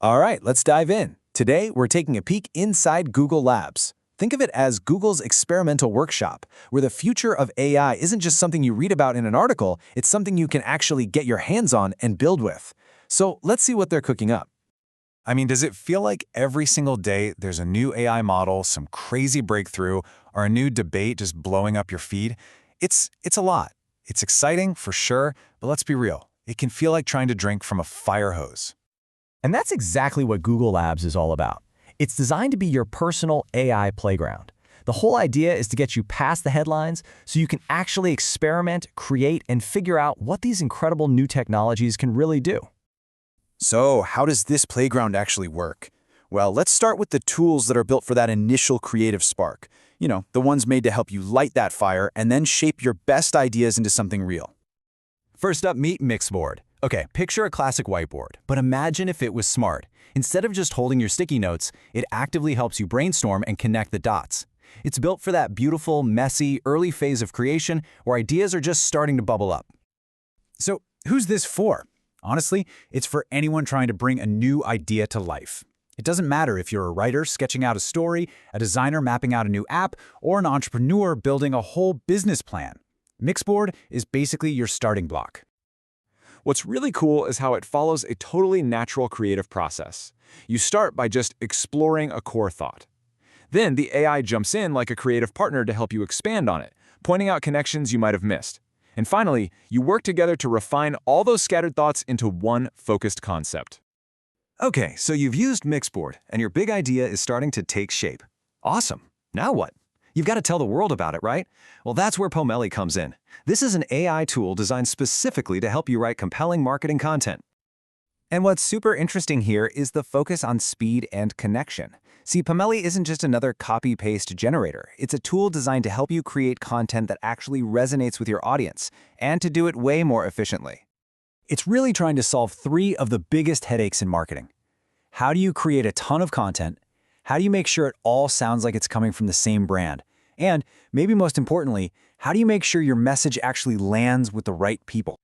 All right, let's dive in. Today, we're taking a peek inside Google Labs. Think of it as Google's experimental workshop, where the future of AI isn't just something you read about in an article, it's something you can actually get your hands on and build with. So let's see what they're cooking up. I mean, does it feel like every single day there's a new AI model, some crazy breakthrough, or a new debate just blowing up your feed? It's a lot. It's exciting, for sure, but let's be real. It can feel like trying to drink from a fire hose. And that's exactly what Google Labs is all about. It's designed to be your personal AI playground. The whole idea is to get you past the headlines so you can actually experiment, create, and figure out what these incredible new technologies can really do. So, how does this playground actually work? Well, let's start with the tools that are built for that initial creative spark. The ones made to help you light that fire and then shape your best ideas into something real. First up, meet Mixboard. Okay, picture a classic whiteboard, but imagine if it was smart. Instead of just holding your sticky notes, it actively helps you brainstorm and connect the dots. It's built for that beautiful, messy, early phase of creation where ideas are just starting to bubble up. So, who's this for? Honestly, it's for anyone trying to bring a new idea to life. It doesn't matter if you're a writer sketching out a story, a designer mapping out a new app, or an entrepreneur building a whole business plan. Mixboard is basically your starting block. What's really cool is how it follows a totally natural creative process. You start by just exploring a core thought. Then the AI jumps in like a creative partner to help you expand on it, pointing out connections you might have missed. And finally, you work together to refine all those scattered thoughts into one focused concept. Okay, so you've used Mixboard, and your big idea is starting to take shape. Awesome. Now what? You've got to tell the world about it, right? Well, that's where Pomeli comes in. This is an AI tool designed specifically to help you write compelling marketing content. And what's super interesting here is the focus on speed and connection. See, Pomeli isn't just another copy-paste generator. It's a tool designed to help you create content that actually resonates with your audience, and to do it way more efficiently. It's really trying to solve three of the biggest headaches in marketing. How do you create a ton of content? How do you make sure it all sounds like it's coming from the same brand? And, maybe most importantly, how do you make sure your message actually lands with the right people?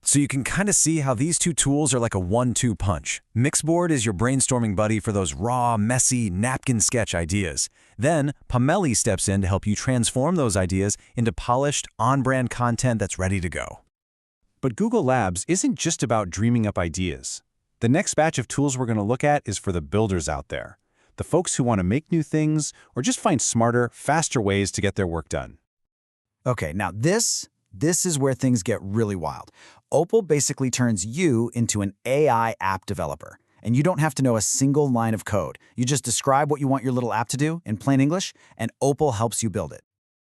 So you can kind of see how these two tools are like a 1-2 punch. Mixboard is your brainstorming buddy for those raw, messy, napkin sketch ideas. Then, Pomeli steps in to help you transform those ideas into polished, on-brand content that's ready to go. But Google Labs isn't just about dreaming up ideas. The next batch of tools we're going to look at is for the builders out there, the folks who want to make new things or just find smarter, faster ways to get their work done. Okay, now this is where things get really wild. Opal basically turns you into an AI app developer. And you don't have to know a single line of code. You just describe what you want your little app to do in plain English, and Opal helps you build it.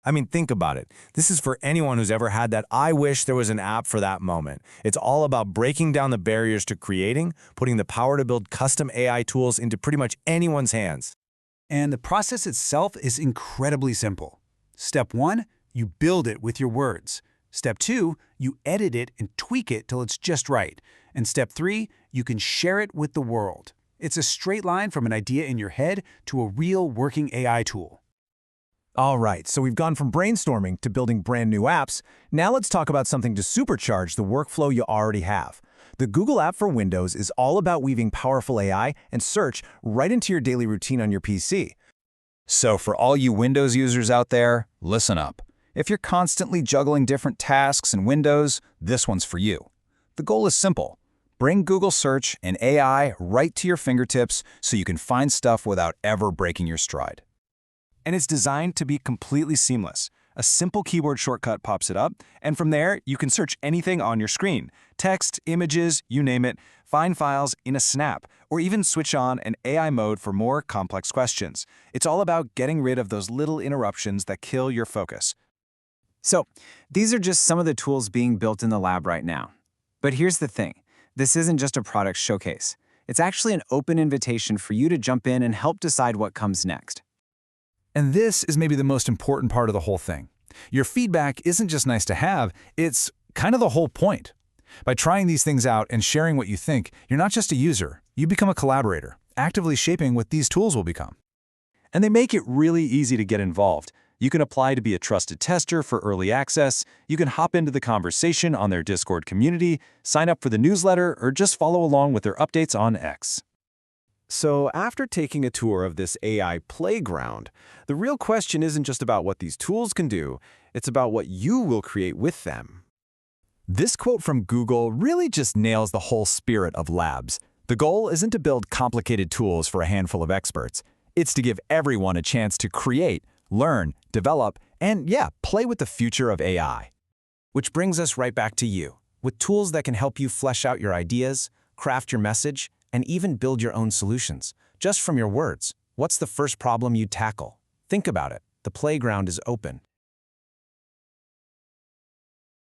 I mean, think about it. This is for anyone who's ever had that "I wish there was an app for that" moment. It's all about breaking down the barriers to creating, putting the power to build custom AI tools into pretty much anyone's hands. And the process itself is incredibly simple. Step 1, you build it with your words. Step 2, you edit it and tweak it till it's just right. And step 3, you can share it with the world. It's a straight line from an idea in your head to a real working AI tool. All right, so we've gone from brainstorming to building brand new apps. Now let's talk about something to supercharge the workflow you already have. The Google app for Windows is all about weaving powerful AI and search right into your daily routine on your PC. So for all you Windows users out there, listen up. If you're constantly juggling different tasks in Windows, this one's for you. The goal is simple. Bring Google Search and AI right to your fingertips so you can find stuff without ever breaking your stride. And it's designed to be completely seamless. A simple keyboard shortcut pops it up, and from there, you can search anything on your screen. Text, images, you name it, find files in a snap, or even switch on an AI mode for more complex questions. It's all about getting rid of those little interruptions that kill your focus. So, these are just some of the tools being built in the lab right now. But here's the thing. This isn't just a product showcase. It's actually an open invitation for you to jump in and help decide what comes next. And this is maybe the most important part of the whole thing. Your feedback isn't just nice to have, it's kind of the whole point. By trying these things out and sharing what you think, you're not just a user, you become a collaborator, actively shaping what these tools will become. And they make it really easy to get involved. You can apply to be a trusted tester for early access, you can hop into the conversation on their Discord community, sign up for the newsletter, or just follow along with their updates on X. So after taking a tour of this AI playground, the real question isn't just about what these tools can do, it's about what you will create with them. This quote from Google really just nails the whole spirit of labs. The goal isn't to build complicated tools for a handful of experts. It's to give everyone a chance to create, learn, develop, and play with the future of AI. Which brings us right back to you, with tools that can help you flesh out your ideas, craft your message, and even build your own solutions. Just from your words, what's the first problem you'd tackle? Think about it. The playground is open.